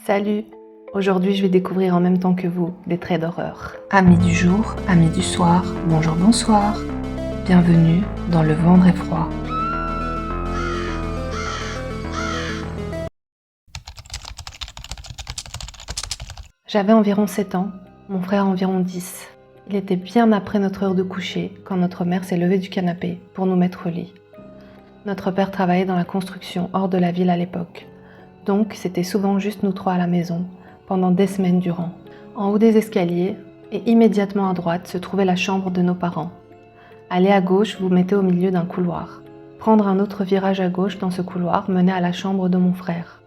Salut! Aujourd'hui, je vais découvrir en même temps que vous des traits d'horreur. Amis du jour, amis du soir, bonjour, bonsoir. Bienvenue dans Le Vendre est froid. J'avais environ 7 ans, mon frère environ 10. Il était bien après notre heure de coucher quand notre mère s'est levée du canapé pour nous mettre au lit. Notre père travaillait dans la construction hors de la ville à l'époque, donc c'était souvent juste nous trois à la maison, pendant des semaines durant. En haut des escaliers, et immédiatement à droite, se trouvait la chambre de nos parents. Aller à gauche vous mettez au milieu d'un couloir. Prendre un autre virage à gauche dans ce couloir menait à la chambre de mon frère.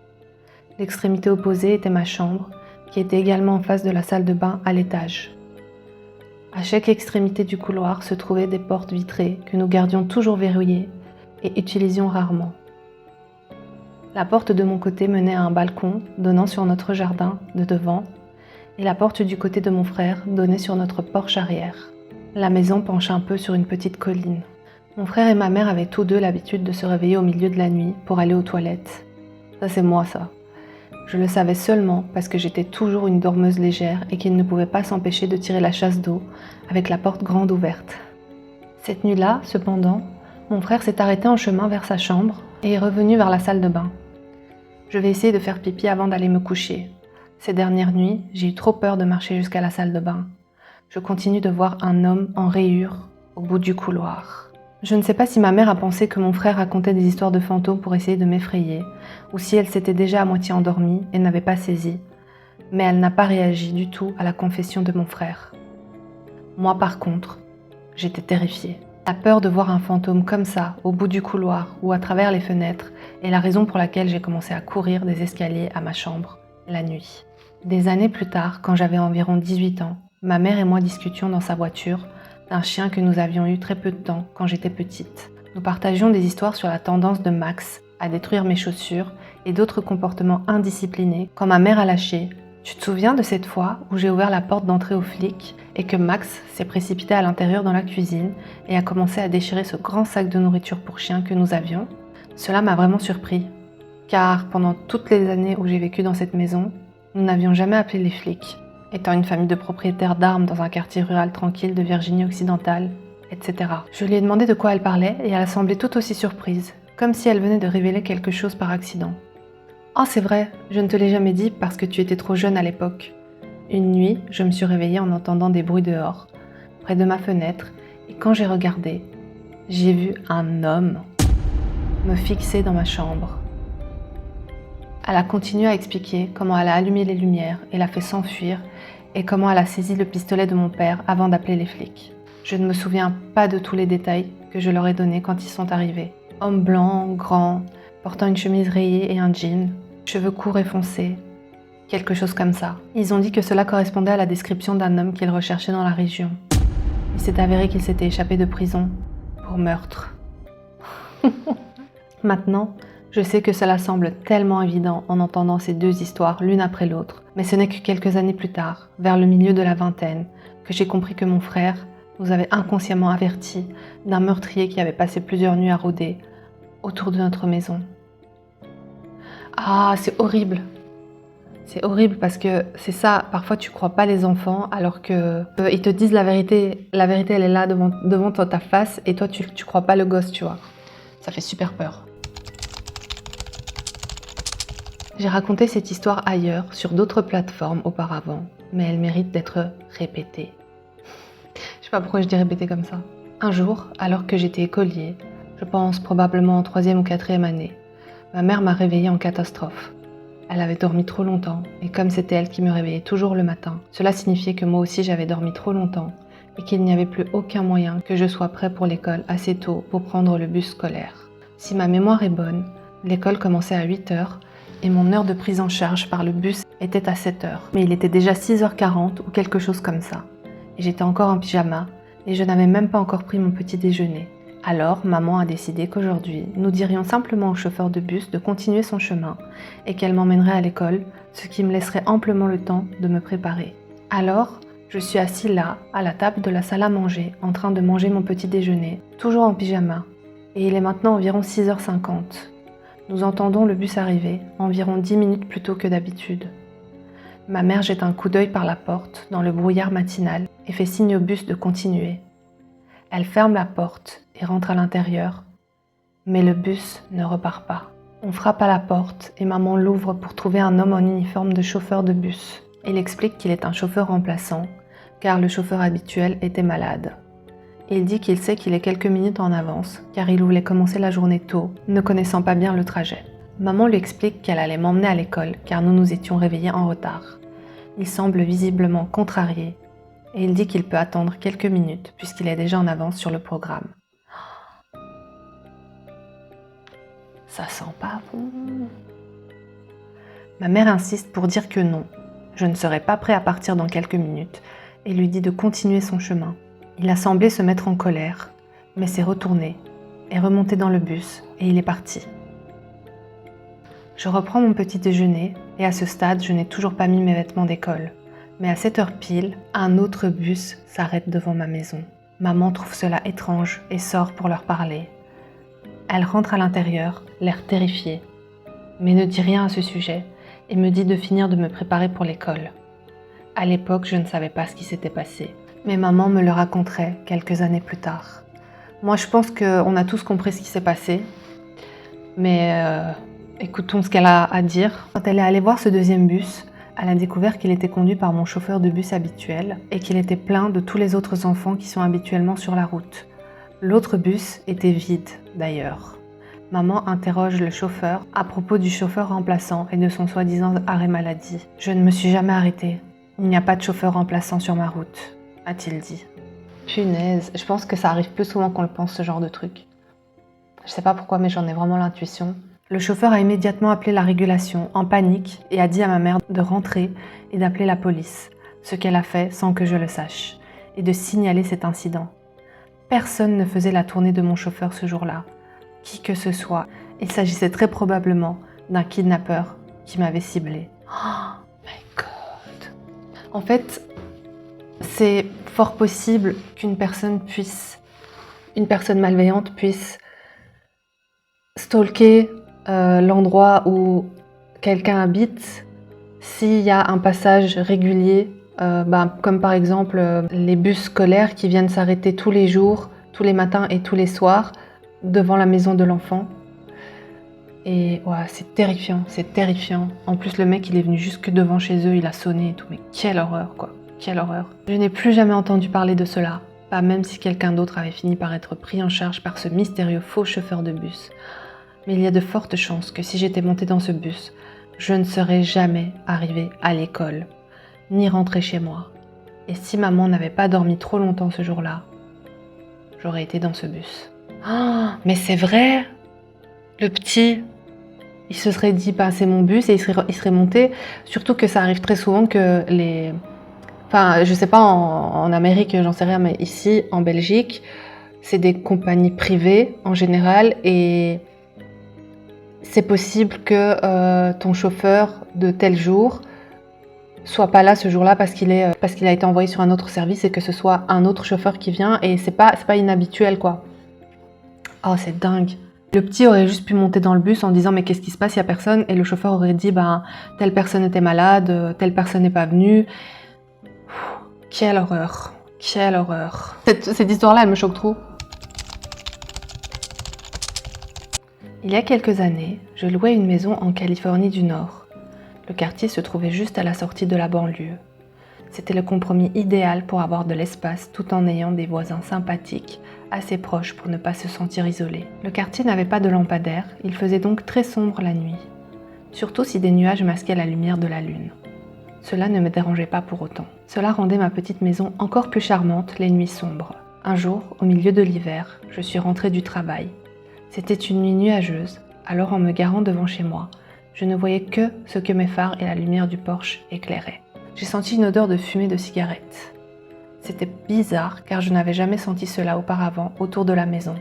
L'extrémité opposée était ma chambre, qui était également en face de la salle de bain à l'étage. À chaque extrémité du couloir se trouvaient des portes vitrées que nous gardions toujours verrouillées et utilisions rarement. La porte de mon côté menait à un balcon donnant sur notre jardin de devant et la porte du côté de mon frère donnait sur notre porche arrière. La maison penche un peu sur une petite colline. Mon frère et ma mère avaient tous deux l'habitude de se réveiller au milieu de la nuit pour aller aux toilettes. Ça, c'est moi, ça. Je le savais seulement parce que j'étais toujours une dormeuse légère et qu'ils ne pouvaient pas s'empêcher de tirer la chasse d'eau avec la porte grande ouverte. Cette nuit-là, cependant, mon frère s'est arrêté en chemin vers sa chambre et est revenu vers la salle de bain. Je vais essayer de faire pipi avant d'aller me coucher. Ces dernières nuits, j'ai eu trop peur de marcher jusqu'à la salle de bain. Je continue de voir un homme en rayures au bout du couloir. Je ne sais pas si ma mère a pensé que mon frère racontait des histoires de fantômes pour essayer de m'effrayer, ou si elle s'était déjà à moitié endormie et n'avait pas saisi, mais elle n'a pas réagi du tout à la confession de mon frère. Moi par contre, j'étais terrifiée. La peur de voir un fantôme comme ça, au bout du couloir ou à travers les fenêtres, est la raison pour laquelle j'ai commencé à courir des escaliers à ma chambre, la nuit. Des années plus tard, quand j'avais environ 18 ans, ma mère et moi discutions dans sa voiture d'un chien que nous avions eu très peu de temps quand j'étais petite. Nous partagions des histoires sur la tendance de Max à détruire mes chaussures et d'autres comportements indisciplinés quand ma mère a lâché. Tu te souviens de cette fois où j'ai ouvert la porte d'entrée aux flics et que Max s'est précipité à l'intérieur dans la cuisine et a commencé à déchirer ce grand sac de nourriture pour chien que nous avions? Cela m'a vraiment surpris, car pendant toutes les années où j'ai vécu dans cette maison, nous n'avions jamais appelé les flics. Étant une famille de propriétaires d'armes dans un quartier rural tranquille de Virginie occidentale, etc. Je lui ai demandé de quoi elle parlait et elle a semblé tout aussi surprise, comme si elle venait de révéler quelque chose par accident. « Oh, c'est vrai, je ne te l'ai jamais dit parce que tu étais trop jeune à l'époque. Une nuit, je me suis réveillée en entendant des bruits dehors, près de ma fenêtre, et quand j'ai regardé, j'ai vu un homme me fixer dans ma chambre. » Elle a continué à expliquer comment elle a allumé les lumières et l'a fait s'enfuir et comment elle a saisi le pistolet de mon père avant d'appeler les flics. Je ne me souviens pas de tous les détails que je leur ai donnés quand ils sont arrivés. Homme blanc, grand, portant une chemise rayée et un jean, cheveux courts et foncés, quelque chose comme ça. Ils ont dit que cela correspondait à la description d'un homme qu'ils recherchaient dans la région. Il s'est avéré qu'il s'était échappé de prison pour meurtre. Maintenant, je sais que cela semble tellement évident en entendant ces deux histoires l'une après l'autre, mais ce n'est que quelques années plus tard, vers le milieu de la vingtaine, que j'ai compris que mon frère nous avait inconsciemment avertis d'un meurtrier qui avait passé plusieurs nuits à rôder autour de notre maison. Ah, c'est horrible! C'est horrible parce que c'est ça, parfois tu crois pas les enfants alors que ils te disent la vérité elle est là devant ta face et toi tu crois pas le gosse, tu vois. Ça fait super peur. J'ai raconté cette histoire ailleurs, sur d'autres plateformes auparavant, mais elle mérite d'être répétée. Je sais pas pourquoi je dis répétée comme ça. Un jour, alors que j'étais écolier, je pense probablement en 3e ou 4e année, ma mère m'a réveillée en catastrophe. Elle avait dormi trop longtemps, et comme c'était elle qui me réveillait toujours le matin, cela signifiait que moi aussi j'avais dormi trop longtemps, et qu'il n'y avait plus aucun moyen que je sois prêt pour l'école assez tôt pour prendre le bus scolaire. Si ma mémoire est bonne, l'école commençait à 8h, et mon heure de prise en charge par le bus était à 7h. Mais il était déjà 6h40 ou quelque chose comme ça. Et j'étais encore en pyjama et je n'avais même pas encore pris mon petit déjeuner. Alors, maman a décidé qu'aujourd'hui, nous dirions simplement au chauffeur de bus de continuer son chemin et qu'elle m'emmènerait à l'école, ce qui me laisserait amplement le temps de me préparer. Alors, je suis assis là, à la table de la salle à manger, en train de manger mon petit déjeuner, toujours en pyjama. Et il est maintenant environ 6h50. Nous entendons le bus arriver, environ 10 minutes plus tôt que d'habitude. Ma mère jette un coup d'œil par la porte dans le brouillard matinal et fait signe au bus de continuer. Elle ferme la porte et rentre à l'intérieur, mais le bus ne repart pas. On frappe à la porte et maman l'ouvre pour trouver un homme en uniforme de chauffeur de bus. Il explique qu'il est un chauffeur remplaçant, car le chauffeur habituel était malade. Il dit qu'il sait qu'il est quelques minutes en avance, car il voulait commencer la journée tôt, ne connaissant pas bien le trajet. Maman lui explique qu'elle allait m'emmener à l'école, car nous nous étions réveillés en retard. Il semble visiblement contrarié, et il dit qu'il peut attendre quelques minutes, puisqu'il est déjà en avance sur le programme. Ça sent pas bon. Ma mère insiste pour dire que non, je ne serai pas prêt à partir dans quelques minutes, et lui dit de continuer son chemin. Il a semblé se mettre en colère, mais s'est retourné, est remonté dans le bus, et il est parti. Je reprends mon petit déjeuner, et à ce stade, je n'ai toujours pas mis mes vêtements d'école. Mais à 7h pile, un autre bus s'arrête devant ma maison. Maman trouve cela étrange et sort pour leur parler. Elle rentre à l'intérieur, l'air terrifiée, mais ne dit rien à ce sujet et me dit de finir de me préparer pour l'école. À l'époque, je ne savais pas ce qui s'était passé, mais maman me le raconterait quelques années plus tard. Moi, je pense qu'on a tous compris ce qui s'est passé, mais écoutons ce qu'elle a à dire. Quand elle est allée voir ce deuxième bus, elle a découvert qu'il était conduit par mon chauffeur de bus habituel et qu'il était plein de tous les autres enfants qui sont habituellement sur la route. L'autre bus était vide, d'ailleurs. Maman interroge le chauffeur à propos du chauffeur remplaçant et de son soi-disant arrêt maladie. « Je ne me suis jamais arrêtée. Il n'y a pas de chauffeur remplaçant sur ma route, » a-t-il dit. Punaise, je pense que ça arrive plus souvent qu'on le pense, ce genre de truc. Je sais pas pourquoi, mais j'en ai vraiment l'intuition. Le chauffeur a immédiatement appelé la régulation, en panique, et a dit à ma mère de rentrer et d'appeler la police, ce qu'elle a fait sans que je le sache, et de signaler cet incident. Personne ne faisait la tournée de mon chauffeur ce jour-là. Qui que ce soit, il s'agissait très probablement d'un kidnappeur qui m'avait ciblé. Oh my God! En fait, c'est fort possible qu'une personne malveillante puisse stalker l'endroit où quelqu'un habite s'il y a un passage régulier. Comme par exemple les bus scolaires qui viennent s'arrêter tous les jours, tous les matins et tous les soirs devant la maison de l'enfant. Et ouais, c'est terrifiant, c'est terrifiant. En plus, le mec, il est venu jusque devant chez eux, il a sonné et tout. Mais quelle horreur, quoi. Quelle horreur. Je n'ai plus jamais entendu parler de cela. Pas même si quelqu'un d'autre avait fini par être pris en charge par ce mystérieux faux chauffeur de bus. Mais il y a de fortes chances que si j'étais montée dans ce bus, je ne serais jamais arrivée à l'école, ni rentrée chez moi. Et si maman n'avait pas dormi trop longtemps ce jour-là, j'aurais été dans ce bus. Oh, mais c'est vrai! Le petit, il se serait dit, c'est mon bus, et il serait monté. Surtout que ça arrive très souvent que les... Enfin, je sais pas en Amérique, j'en sais rien, mais ici, en Belgique, c'est des compagnies privées en général, et c'est possible que ton chauffeur de tel jour soit pas là ce jour-là parce qu'il a été envoyé sur un autre service et que ce soit un autre chauffeur qui vient, et c'est pas inhabituel, quoi. Oh, c'est dingue. Le petit aurait juste pu monter dans le bus en disant « Mais qu'est-ce qui se passe, il y a personne ?» Et le chauffeur aurait dit « Telle personne était malade, telle personne n'est pas venue. » Quelle horreur. Quelle horreur. Cette histoire-là, elle me choque trop. Il y a quelques années, je louais une maison en Californie du Nord. Le quartier se trouvait juste à la sortie de la banlieue. C'était le compromis idéal pour avoir de l'espace tout en ayant des voisins sympathiques, assez proches pour ne pas se sentir isolé. Le quartier n'avait pas de lampadaire, il faisait donc très sombre la nuit, surtout si des nuages masquaient la lumière de la lune. Cela ne me dérangeait pas pour autant. Cela rendait ma petite maison encore plus charmante les nuits sombres. Un jour, au milieu de l'hiver, je suis rentrée du travail. C'était une nuit nuageuse, alors en me garant devant chez moi, je ne voyais que ce que mes phares et la lumière du porche éclairaient. J'ai senti une odeur de fumée de cigarette. C'était bizarre car je n'avais jamais senti cela auparavant autour de la maison.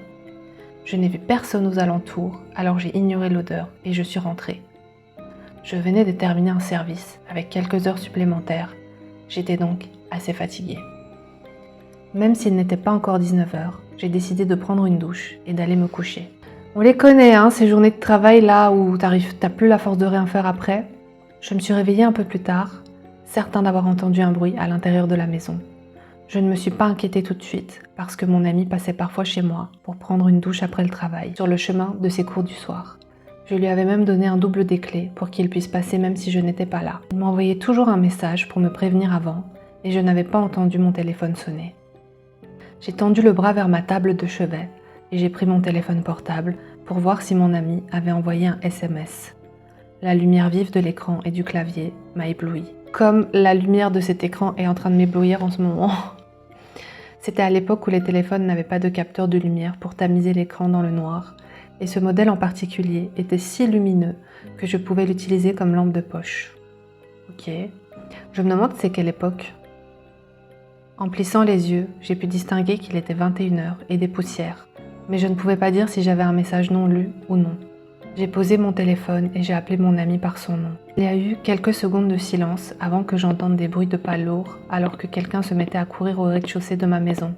Je n'ai vu personne aux alentours, alors j'ai ignoré l'odeur et je suis rentrée. Je venais de terminer un service avec quelques heures supplémentaires. J'étais donc assez fatiguée. Même s'il n'était pas encore 19h, j'ai décidé de prendre une douche et d'aller me coucher. On les connaît, ces journées de travail là où t'as plus la force de rien faire après. Je me suis réveillée un peu plus tard. certain d'avoir entendu un bruit à l'intérieur de la maison. Je ne me suis pas inquiétée tout de suite parce que mon ami passait parfois chez moi pour prendre une douche après le travail, sur le chemin de ses cours du soir. Je lui avais même donné un double des clés pour qu'il puisse passer même si je n'étais pas là. Il m'envoyait toujours un message pour me prévenir avant et je n'avais pas entendu mon téléphone sonner. J'ai tendu le bras vers ma table de chevet et j'ai pris mon téléphone portable pour voir si mon ami avait envoyé un SMS. La lumière vive de l'écran et du clavier m'a ébloui. Comme la lumière de cet écran est en train de m'éblouir en ce moment. C'était à l'époque où les téléphones n'avaient pas de capteur de lumière pour tamiser l'écran dans le noir. Et ce modèle en particulier était si lumineux que je pouvais l'utiliser comme lampe de poche. Ok, je me demande c'est quelle époque. En plissant les yeux, j'ai pu distinguer qu'il était 21h et des poussières, mais je ne pouvais pas dire si j'avais un message non lu ou non. J'ai posé mon téléphone et j'ai appelé mon ami par son nom. Il y a eu quelques secondes de silence avant que j'entende des bruits de pas lourds alors que quelqu'un se mettait à courir au rez-de-chaussée de ma maison.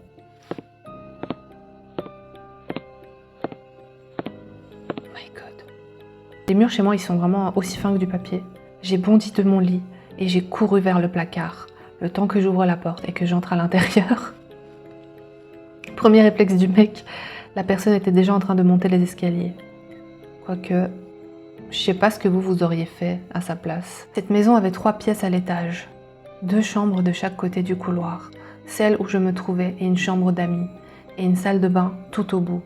Les murs chez moi, ils sont vraiment aussi fins que du papier. J'ai bondi de mon lit et j'ai couru vers le placard, le temps que j'ouvre la porte et que j'entre à l'intérieur. Premier réflexe du mec, la personne était déjà en train de monter les escaliers. Quoique, je sais pas ce que vous auriez fait à sa place. Cette maison avait 3 pièces à l'étage, 2 chambres de chaque côté du couloir, celle où je me trouvais et une chambre d'amis, et une salle de bain tout au bout.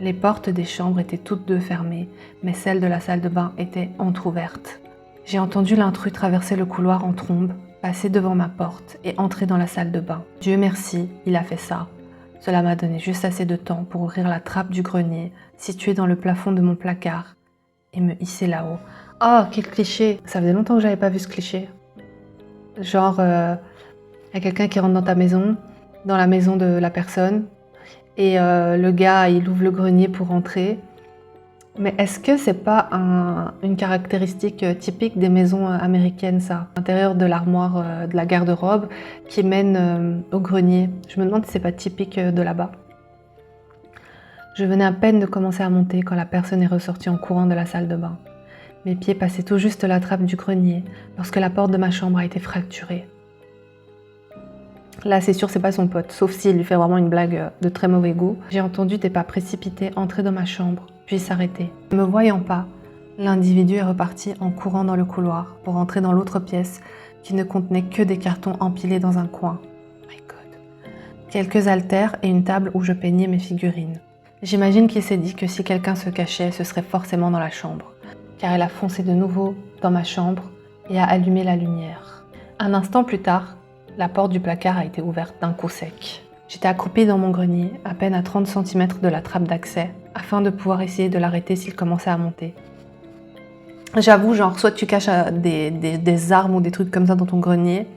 Les portes des chambres étaient toutes deux fermées, mais celle de la salle de bain était entr'ouverte. J'ai entendu l'intrus traverser le couloir en trombe, passer devant ma porte et entrer dans la salle de bain. Dieu merci, il a fait ça. Cela m'a donné juste assez de temps pour ouvrir la trappe du grenier, située dans le plafond de mon placard, et me hisser là-haut. Oh, quel cliché! Ça faisait longtemps que j'avais pas vu ce cliché. Genre, y a quelqu'un qui rentre dans ta maison, dans la maison de la personne, et le gars, il ouvre le grenier pour rentrer. Mais est-ce que c'est pas une caractéristique typique des maisons américaines, ça? L'intérieur de l'armoire, de la garde-robe, qui mène au grenier. Je me demande si c'est pas typique de là-bas. Je venais à peine de commencer à monter quand la personne est ressortie en courant de la salle de bain. Mes pieds passaient tout juste la trappe du grenier lorsque la porte de ma chambre a été fracturée. Là, c'est sûr, c'est pas son pote, sauf s'il lui fait vraiment une blague de très mauvais goût. J'ai entendu des pas précipités entrer dans ma chambre, puis s'arrêter. Ne me voyant pas, l'individu est reparti en courant dans le couloir pour entrer dans l'autre pièce qui ne contenait que des cartons empilés dans un coin. My God. Quelques haltères et une table où je peignais mes figurines. J'imagine qu'il s'est dit que si quelqu'un se cachait, ce serait forcément dans la chambre, car il a foncé de nouveau dans ma chambre et a allumé la lumière. Un instant plus tard, la porte du placard a été ouverte d'un coup sec. J'étais accroupie dans mon grenier, à peine à 30 cm de la trappe d'accès, afin de pouvoir essayer de l'arrêter s'il commençait à monter. J'avoue, genre, soit tu caches des armes ou des trucs comme ça dans ton grenier,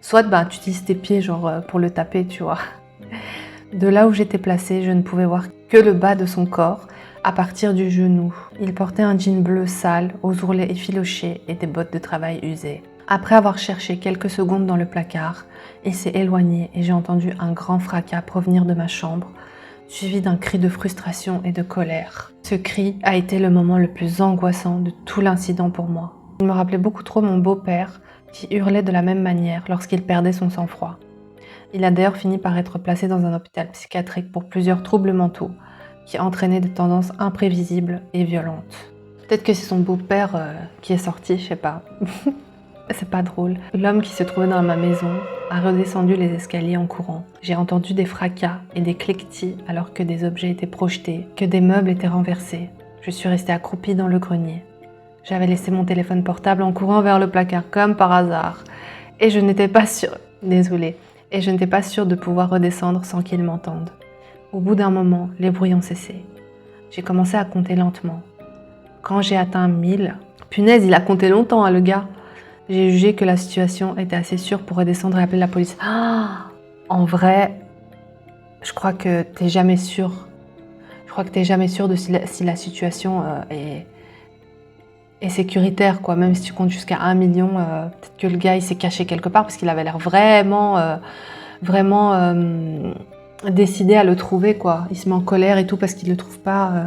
soit tu utilises tes pieds genre, pour le taper, tu vois. De là où j'étais placée, je ne pouvais voir que le bas de son corps, à partir du genou. Il portait un jean bleu sale, aux ourlets effilochés et des bottes de travail usées. Après avoir cherché quelques secondes dans le placard, il s'est éloigné et j'ai entendu un grand fracas provenir de ma chambre, suivi d'un cri de frustration et de colère. Ce cri a été le moment le plus angoissant de tout l'incident pour moi. Il me rappelait beaucoup trop mon beau-père qui hurlait de la même manière lorsqu'il perdait son sang-froid. Il a d'ailleurs fini par être placé dans un hôpital psychiatrique pour plusieurs troubles mentaux qui entraînaient des tendances imprévisibles et violentes. Peut-être que c'est son beau-père qui est sorti, je sais pas. C'est pas drôle. L'homme qui se trouvait dans ma maison a redescendu les escaliers en courant. J'ai entendu des fracas et des cliquetis alors que des objets étaient projetés, que des meubles étaient renversés. Je suis restée accroupie dans le grenier. J'avais laissé mon téléphone portable en courant vers le placard comme par hasard. Et je n'étais pas sûre... Désolée. Et je n'étais pas sûre de pouvoir redescendre sans qu'il m'entende. Au bout d'un moment, les bruits ont cessé. J'ai commencé à compter lentement. Quand j'ai atteint 1000... Punaise, il a compté longtemps, hein, le gars. J'ai jugé que la situation était assez sûre pour redescendre et appeler la police. Ah, en vrai, je crois que t'es jamais sûr. Je crois que t'es jamais sûr de si la situation est sécuritaire, quoi. Même si tu comptes jusqu'à 1 million, peut-être que le gars il s'est caché quelque part parce qu'il avait l'air vraiment décidé à le trouver, quoi. Il se met en colère et tout parce qu'il le trouve pas.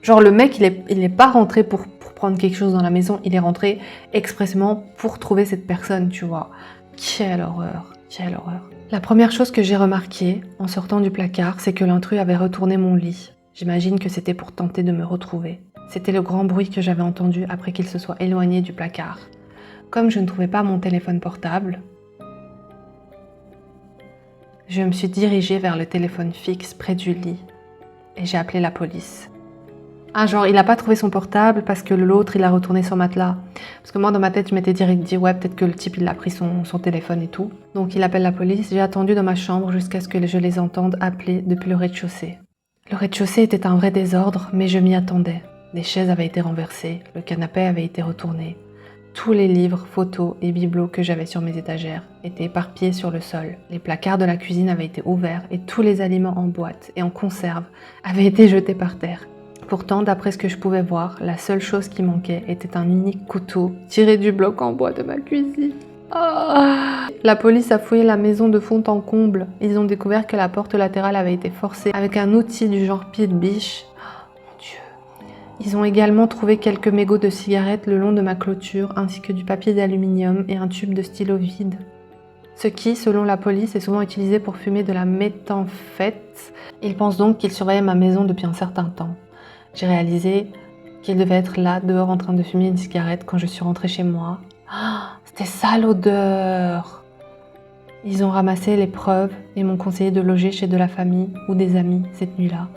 Genre le mec, il est pas rentré pour prendre quelque chose dans la maison, il est rentré expressément pour trouver cette personne, tu vois. Quelle horreur, quelle horreur. La première chose que j'ai remarquée en sortant du placard, c'est que l'intrus avait retourné mon lit. J'imagine que c'était pour tenter de me retrouver. C'était le grand bruit que j'avais entendu après qu'il se soit éloigné du placard. Comme je ne trouvais pas mon téléphone portable, je me suis dirigée vers le téléphone fixe près du lit et j'ai appelé la police. Ah, genre, il a pas trouvé son portable parce que l'autre, il a retourné son matelas. Parce que moi, dans ma tête, je m'étais direct dit, ouais, peut-être que le type, il a pris son téléphone et tout. Donc, il appelle la police. J'ai attendu dans ma chambre jusqu'à ce que je les entende appeler depuis le rez-de-chaussée. Le rez-de-chaussée était un vrai désordre, mais je m'y attendais. Des chaises avaient été renversées, le canapé avait été retourné. Tous les livres, photos et bibelots que j'avais sur mes étagères étaient éparpillés sur le sol. Les placards de la cuisine avaient été ouverts et tous les aliments en boîte et en conserve avaient été jetés par terre. Pourtant, d'après ce que je pouvais voir, la seule chose qui manquait était un unique couteau tiré du bloc en bois de ma cuisine. Oh. La police a fouillé la maison de fond en comble. Ils ont découvert que la porte latérale avait été forcée avec un outil du genre pied de biche. Oh, mon Dieu. Ils ont également trouvé quelques mégots de cigarettes le long de ma clôture, ainsi que du papier d'aluminium et un tube de stylo vide. Ce qui, selon la police, est souvent utilisé pour fumer de la méthamphétamine. Ils pensent donc qu'ils surveillaient ma maison depuis un certain temps. J'ai réalisé qu'il devait être là, dehors, en train de fumer une cigarette quand je suis rentrée chez moi. Oh, c'était ça l'odeur! Ils ont ramassé les preuves et m'ont conseillé de loger chez de la famille ou des amis cette nuit-là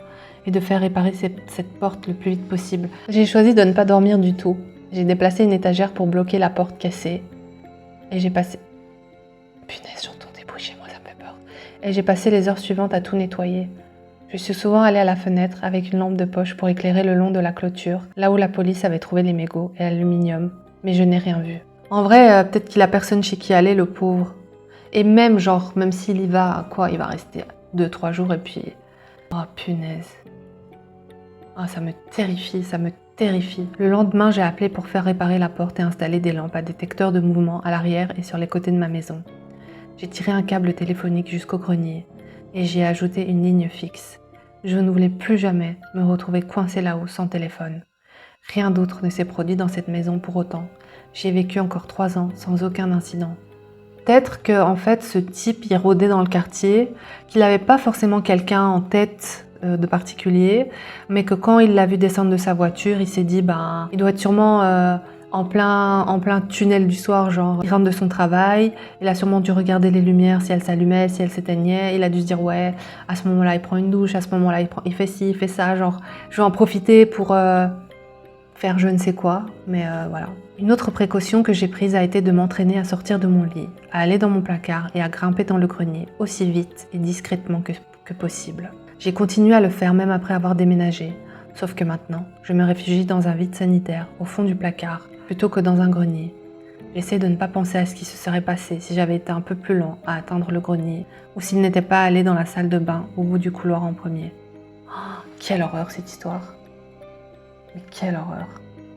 et de faire réparer cette porte le plus vite possible. J'ai choisi de ne pas dormir du tout. J'ai déplacé une étagère pour bloquer la porte cassée et j'ai passé... Punaise, j'entends des bruits chez moi, ça me fait peur. Et j'ai passé les heures suivantes à tout nettoyer. Je suis souvent allée à la fenêtre avec une lampe de poche pour éclairer le long de la clôture, là où la police avait trouvé les mégots et l'aluminium, mais je n'ai rien vu. En vrai, peut-être qu'il a personne chez qui aller, le pauvre. Et même, genre, même s'il y va, quoi, il va rester 2-3 jours et puis... Oh, punaise. Oh, ça me terrifie, ça me terrifie. Le lendemain, j'ai appelé pour faire réparer la porte et installer des lampes à détecteur de mouvement à l'arrière et sur les côtés de ma maison. J'ai tiré un câble téléphonique jusqu'au grenier et j'ai ajouté une ligne fixe. Je ne voulais plus jamais me retrouver coincée là-haut sans téléphone. Rien d'autre ne s'est produit dans cette maison pour autant. J'ai vécu encore 3 ans sans aucun incident. Peut-être que en fait, ce type, il rôdait dans le quartier, qu'il n'avait pas forcément quelqu'un en tête de particulier, mais que quand il l'a vu descendre de sa voiture, il s'est dit, il doit être sûrement... en plein tunnel du soir, genre, il rentre de son travail, il a sûrement dû regarder les lumières, si elles s'allumaient, si elles s'éteignaient, il a dû se dire, ouais, à ce moment-là, il prend une douche, à ce moment-là, il fait ci, il fait ça, genre, je vais en profiter pour faire je ne sais quoi, mais voilà. Une autre précaution que j'ai prise a été de m'entraîner à sortir de mon lit, à aller dans mon placard et à grimper dans le grenier, aussi vite et discrètement que possible. J'ai continué à le faire même après avoir déménagé, sauf que maintenant, je me réfugie dans un vide sanitaire, au fond du placard, plutôt que dans un grenier. J'essaie de ne pas penser à ce qui se serait passé si j'avais été un peu plus lent à atteindre le grenier ou s'il n'était pas allé dans la salle de bain au bout du couloir en premier. Oh, quelle horreur cette histoire. Mais quelle horreur.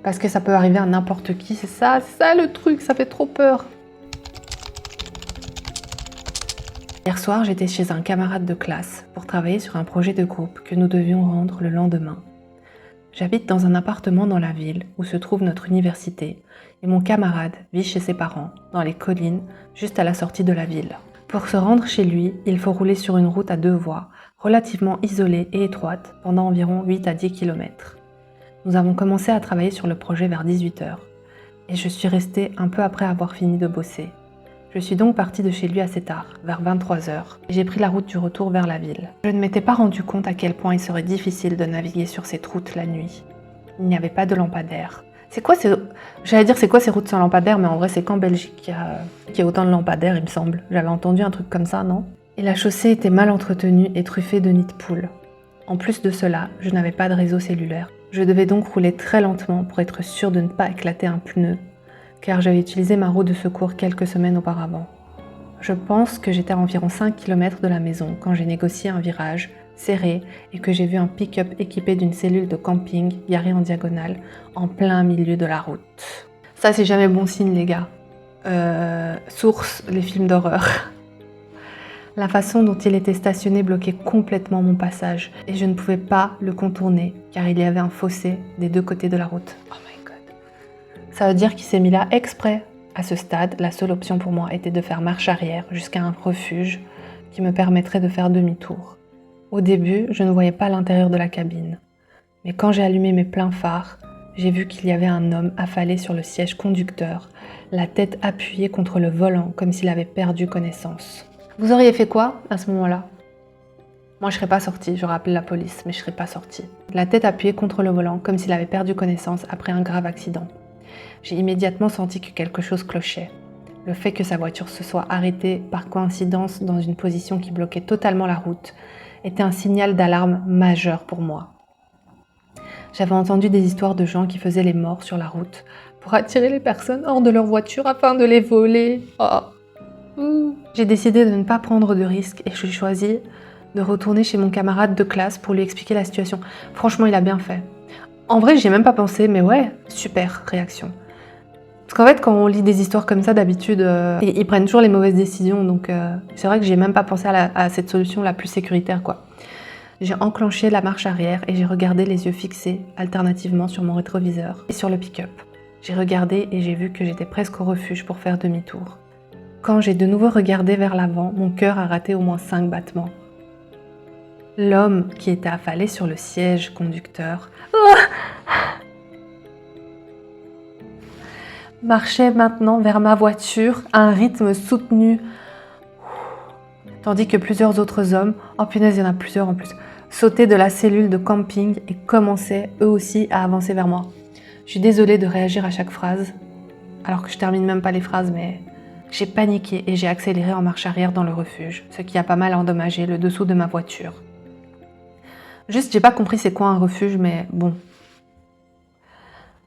Parce que ça peut arriver à n'importe qui, c'est ça le truc, ça fait trop peur. Hier soir, j'étais chez un camarade de classe pour travailler sur un projet de groupe que nous devions rendre le lendemain. J'habite dans un appartement dans la ville où se trouve notre université et mon camarade vit chez ses parents, dans les collines, juste à la sortie de la ville. Pour se rendre chez lui, il faut rouler sur une route à 2 voies, relativement isolée et étroite, pendant environ 8 à 10 km. Nous avons commencé à travailler sur le projet vers 18h et je suis restée un peu après avoir fini de bosser. Je suis donc partie de chez lui assez tard, vers 23h, et j'ai pris la route du retour vers la ville. Je ne m'étais pas rendu compte à quel point il serait difficile de naviguer sur cette route la nuit. Il n'y avait pas de lampadaire. J'allais dire c'est quoi ces routes sans lampadaire, mais en vrai c'est qu'en Belgique qu'il y a autant de lampadaires, il me semble. J'avais entendu un truc comme ça, non? Et la chaussée était mal entretenue et truffée de nids de poules. En plus de cela, je n'avais pas de réseau cellulaire. Je devais donc rouler très lentement pour être sûre de ne pas éclater un pneu, car j'avais utilisé ma roue de secours quelques semaines auparavant. Je pense que j'étais à environ 5 km de la maison quand j'ai négocié un virage serré et que j'ai vu un pick-up équipé d'une cellule de camping garée en diagonale en plein milieu de la route. Ça, c'est jamais bon signe, les gars. Source, les films d'horreur. La façon dont il était stationné bloquait complètement mon passage et je ne pouvais pas le contourner car il y avait un fossé des 2 côtés de la route. Oh my god. Ça veut dire qu'il s'est mis là exprès. À ce stade, la seule option pour moi était de faire marche arrière jusqu'à un refuge qui me permettrait de faire demi-tour. Au début, je ne voyais pas l'intérieur de la cabine. Mais quand j'ai allumé mes pleins phares, j'ai vu qu'il y avait un homme affalé sur le siège conducteur, la tête appuyée contre le volant comme s'il avait perdu connaissance. Vous auriez fait quoi à ce moment-là ? Moi, je serais pas sortie, j'aurais appelé la police, mais je serais pas sortie. La tête appuyée contre le volant comme s'il avait perdu connaissance après un grave accident. J'ai immédiatement senti que quelque chose clochait. Le fait que sa voiture se soit arrêtée par coïncidence dans une position qui bloquait totalement la route était un signal d'alarme majeur pour moi. J'avais entendu des histoires de gens qui faisaient les morts sur la route pour attirer les personnes hors de leur voiture afin de les voler. J'ai décidé de ne pas prendre de risques et j'ai choisi de retourner chez mon camarade de classe pour lui expliquer la situation. Franchement, il a bien fait. En vrai, j'y ai même pas pensé, mais ouais, super réaction. Parce qu'en fait, quand on lit des histoires comme ça, d'habitude, ils prennent toujours les mauvaises décisions. Donc, c'est vrai que j'ai même pas pensé à cette solution la plus sécuritaire, quoi. J'ai enclenché la marche arrière et j'ai regardé les yeux fixés, alternativement sur mon rétroviseur et sur le pick-up. J'ai regardé et j'ai vu que j'étais presque au refuge pour faire demi-tour. Quand j'ai de nouveau regardé vers l'avant, mon cœur a raté au moins 5 battements. L'homme qui était affalé sur le siège conducteur marchait maintenant vers ma voiture à un rythme soutenu, tandis que plusieurs autres hommes, oh punaise, il y en a plusieurs en plus, sautaient de la cellule de camping et commençaient eux aussi à avancer vers moi. Je suis désolée de réagir à chaque phrase, alors que je termine même pas les phrases, mais j'ai paniqué et j'ai accéléré en marche arrière dans le refuge, ce qui a pas mal endommagé le dessous de ma voiture. Juste, j'ai pas compris c'est quoi un refuge, mais bon.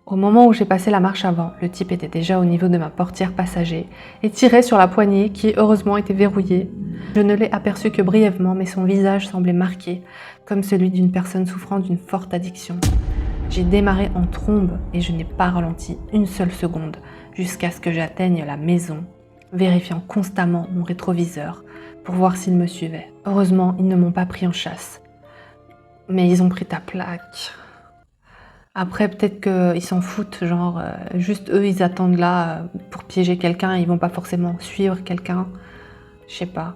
Au moment où j'ai passé la marche avant, le type était déjà au niveau de ma portière passager et tirait sur la poignée qui, heureusement, était verrouillée. Je ne l'ai aperçu que brièvement, mais son visage semblait marqué, comme celui d'une personne souffrant d'une forte addiction. J'ai démarré en trombe et je n'ai pas ralenti une seule seconde jusqu'à ce que j'atteigne la maison, vérifiant constamment mon rétroviseur pour voir s'ils me suivaient. Heureusement, ils ne m'ont pas pris en chasse. Mais ils ont pris ta plaque. Après, peut-être qu'ils s'en foutent, genre, juste eux, ils attendent là pour piéger quelqu'un, ils vont pas forcément suivre quelqu'un. Je sais pas.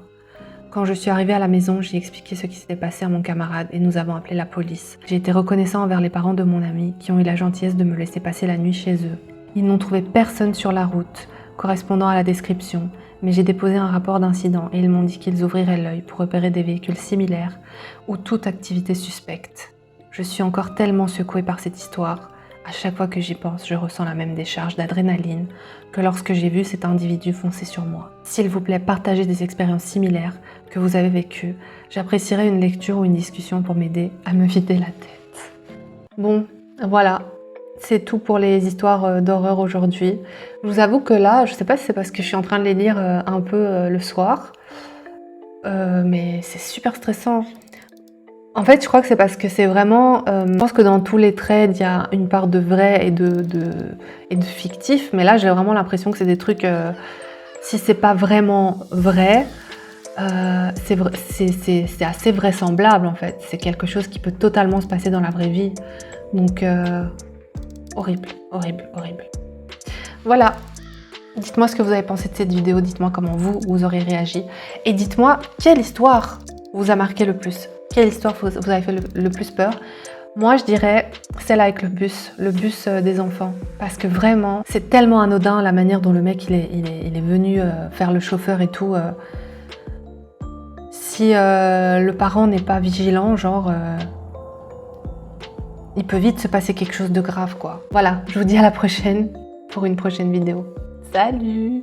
Quand je suis arrivée à la maison, j'ai expliqué ce qui s'était passé à mon camarade et nous avons appelé la police. J'ai été reconnaissant envers les parents de mon ami qui ont eu la gentillesse de me laisser passer la nuit chez eux. Ils n'ont trouvé personne sur la route correspondant à la description, mais j'ai déposé un rapport d'incident et ils m'ont dit qu'ils ouvriraient l'œil pour repérer des véhicules similaires ou toute activité suspecte. Je suis encore tellement secouée par cette histoire. À chaque fois que j'y pense, je ressens la même décharge d'adrénaline que lorsque j'ai vu cet individu foncer sur moi. S'il vous plaît, partagez des expériences similaires que vous avez vécues. J'apprécierais une lecture ou une discussion pour m'aider à me vider la tête. Bon, voilà. C'est tout pour les histoires d'horreur aujourd'hui. Je vous avoue que là, je sais pas si c'est parce que je suis en train de les lire un peu le soir, mais c'est super stressant. En fait, je crois que c'est parce que c'est vraiment... je pense que dans tous les trades, il y a une part de vrai et de fictif, mais là, j'ai vraiment l'impression que c'est des trucs... si c'est pas vraiment vrai, c'est assez vraisemblable, en fait. C'est quelque chose qui peut totalement se passer dans la vraie vie. Donc, horrible, horrible, horrible. Voilà. Dites-moi ce que vous avez pensé de cette vidéo. Dites-moi comment vous aurez réagi. Et dites-moi quelle histoire vous a marqué le plus. Quelle histoire vous avez fait le plus peur? Moi, je dirais celle avec le bus des enfants. Parce que vraiment, c'est tellement anodin la manière dont le mec il est venu faire le chauffeur et tout. Si le parent n'est pas vigilant, genre, il peut vite se passer quelque chose de grave, quoi. Voilà, je vous dis à la prochaine pour une prochaine vidéo. Salut!